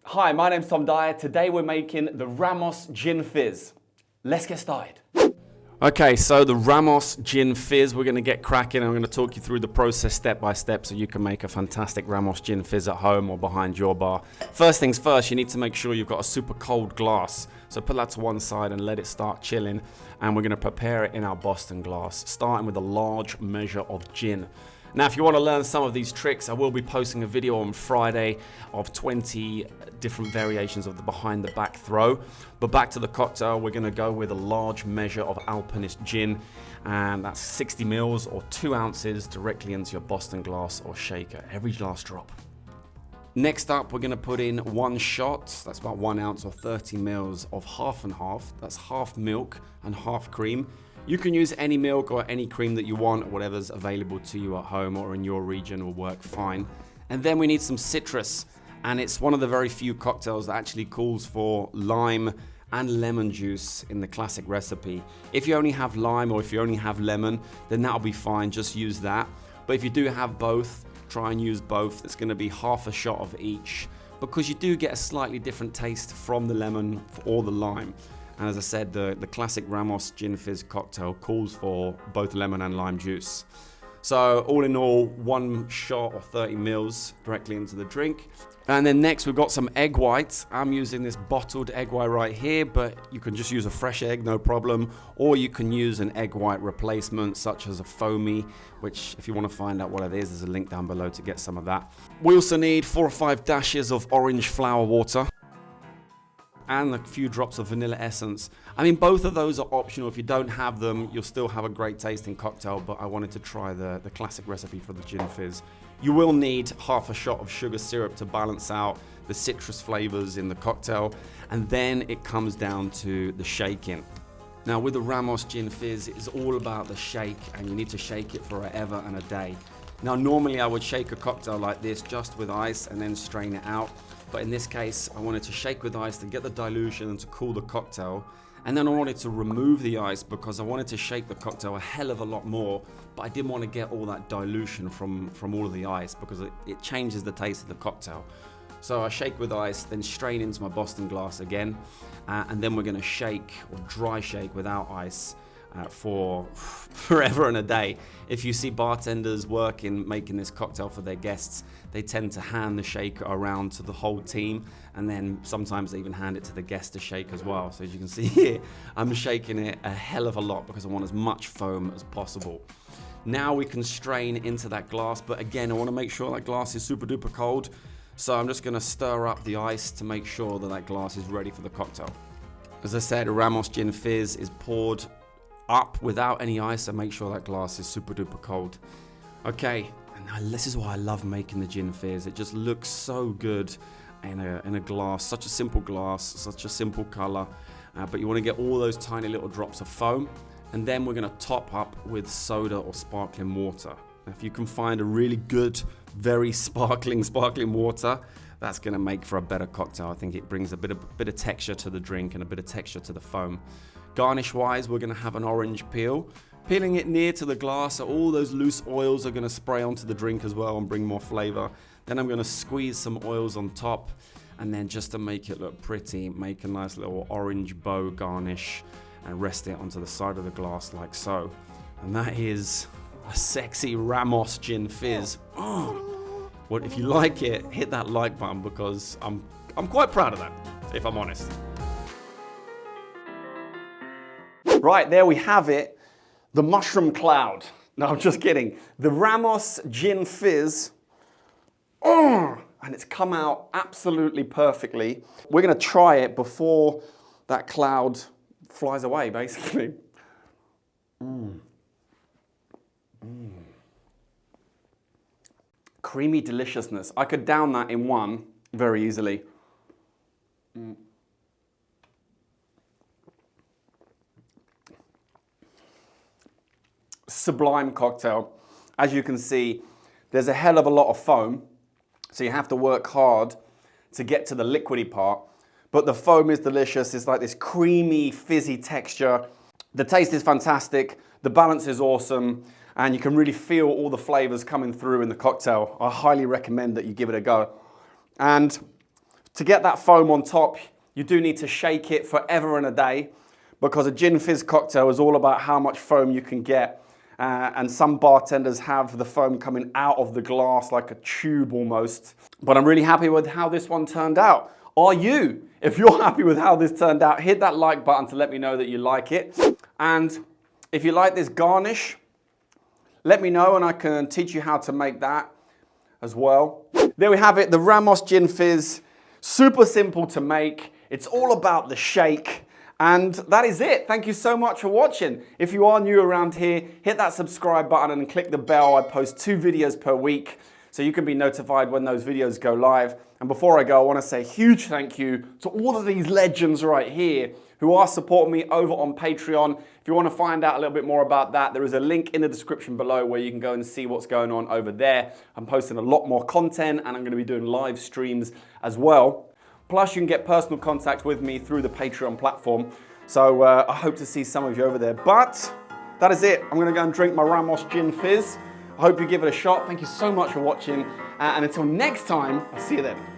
Hi, my name's Tom Dyer. Today we're making the Ramos Gin Fizz. Let's get started. Okay, so the Ramos Gin Fizz, we're going to get cracking. I'm going to talk you through the process step by step so you can make a fantastic Ramos Gin Fizz at home or behind your bar. First things first, you need to make sure you've got a super cold glass. So put that to one side and let it start chilling. And we're going to prepare it in our Boston glass, starting with a large measure of gin. Now, if you want to learn some of these tricks, I will be posting a video on Friday of 20 different variations of the behind the back throw. But back to the cocktail, we're going to go with a large measure of Alpinist gin, and that's 60 mils or 2 ounces directly into your Boston glass or shaker, every last drop. Next up, we're going to put in 1 shot, that's about 1 ounce or 30 mils of half and half. That's half milk and half cream. You can use any milk or any cream that you want, whatever's available to you at home or in your region will work fine. And then we need some citrus, and it's one of the very few cocktails that actually calls for lime and lemon juice in the classic recipe. If you only have lime or if you only have lemon, then that'll be fine, just use that. But if you do have both, try and use both. It's going to be half a shot of each, because you do get a slightly different taste from the lemon or the lime. And as I said, the classic Ramos Gin Fizz cocktail calls for both lemon and lime juice. So all in all, 1 shot or 30 mils directly into the drink. And then next we've got some egg whites. I'm using this bottled egg white right here, but you can just use a fresh egg, no problem. Or you can use an egg white replacement such as a foamy, which if you want to find out what it is, there's a link down below to get some of that. We also need 4 or 5 dashes of orange flower water and a few drops of vanilla essence. I mean, both of those are optional. If you don't have them, you'll still have a great tasting cocktail, but I wanted to try the classic recipe for the Gin Fizz. You will need half a shot of sugar syrup to balance out the citrus flavors in the cocktail, and then it comes down to the shaking. Now with the Ramos Gin Fizz, it's all about the shake, and you need to shake it forever and a day. Now normally I would shake a cocktail like this just with ice and then strain it out. But in this case, I wanted to shake with ice to get the dilution and to cool the cocktail. And then I wanted to remove the ice because I wanted to shake the cocktail a hell of a lot more, but I didn't want to get all that dilution from all of the ice because it changes the taste of the cocktail. So I shake with ice, then strain into my Boston glass again. And then we're going to shake or dry shake without ice for forever and a day. If you see bartenders making this cocktail for their guests, they tend to hand the shaker around to the whole team, and then sometimes they even hand it to the guest to shake as well. So as you can see here, I'm shaking it a hell of a lot because I want as much foam as possible. Now we can strain into that glass, but again, I want to make sure that glass is super duper cold. So I'm just going to stir up the ice to make sure that that glass is ready for the cocktail. As I said, Ramos Gin Fizz is poured up without any ice, so make sure that glass is super duper cold. Okay, and this is why I love making the Gin Fizz. It just looks so good in a glass, such a simple glass, such a simple color, but you want to get all those tiny little drops of foam, and then we're going to top up with soda or sparkling water. Now, if you can find a really good, very sparkling water, that's going to make for a better cocktail. I think it brings a bit of texture to the drink and a bit of texture to the foam. Garnish wise, we're going to have an orange peel. Peeling it near to the glass, so all those loose oils are going to spray onto the drink as well and bring more flavor. Then I'm going to squeeze some oils on top, and then just to make it look pretty, make a nice little orange bow garnish and rest it onto the side of the glass like so. And that is a sexy Ramos Gin Fizz. Oh. Well, if you like it, hit that like button because I'm quite proud of that, if I'm honest. Right, there we have it. The mushroom cloud. No, I'm just kidding. The Ramos Gin Fizz. Oh, and it's come out absolutely perfectly. We're going to try it before that cloud flies away, basically. Creamy deliciousness. I could down that in one very easily. Sublime cocktail. As you can see, there's a hell of a lot of foam, so you have to work hard to get to the liquidy part, but the foam is delicious. It's like this creamy, fizzy texture. The taste is fantastic, the balance is awesome, and you can really feel all the flavors coming through in the cocktail. I highly recommend that you give it a go. And To get that foam on top, you do need to shake it forever and a day, because a gin fizz cocktail is all about how much foam you can get. And some bartenders have the foam coming out of the glass like a tube almost. But I'm really happy with how this one turned out. Are you? If you're happy with how this turned out, hit that like button to let me know that you like it. And if you like this garnish, let me know and I can teach you how to make that as well. There we have it, the Ramos Gin Fizz. Super simple to make. It's all about the shake. And that is it. Thank you so much for watching. If you are new around here, hit that subscribe button and click the bell. I post 2 videos per week, so you can be notified when those videos go live. And before I go, I want to say a huge thank you to all of these legends right here who are supporting me over on Patreon. If you want to find out a little bit more about that, there is a link in the description below where you can go and see what's going on over there. I'm posting a lot more content and I'm going to be doing live streams as well. Plus, you can get personal contact with me through the Patreon platform. So I hope to see some of you over there. But that is it. I'm going to go and drink my Ramos Gin Fizz. I hope you give it a shot. Thank you so much for watching. And until next time, I'll see you then.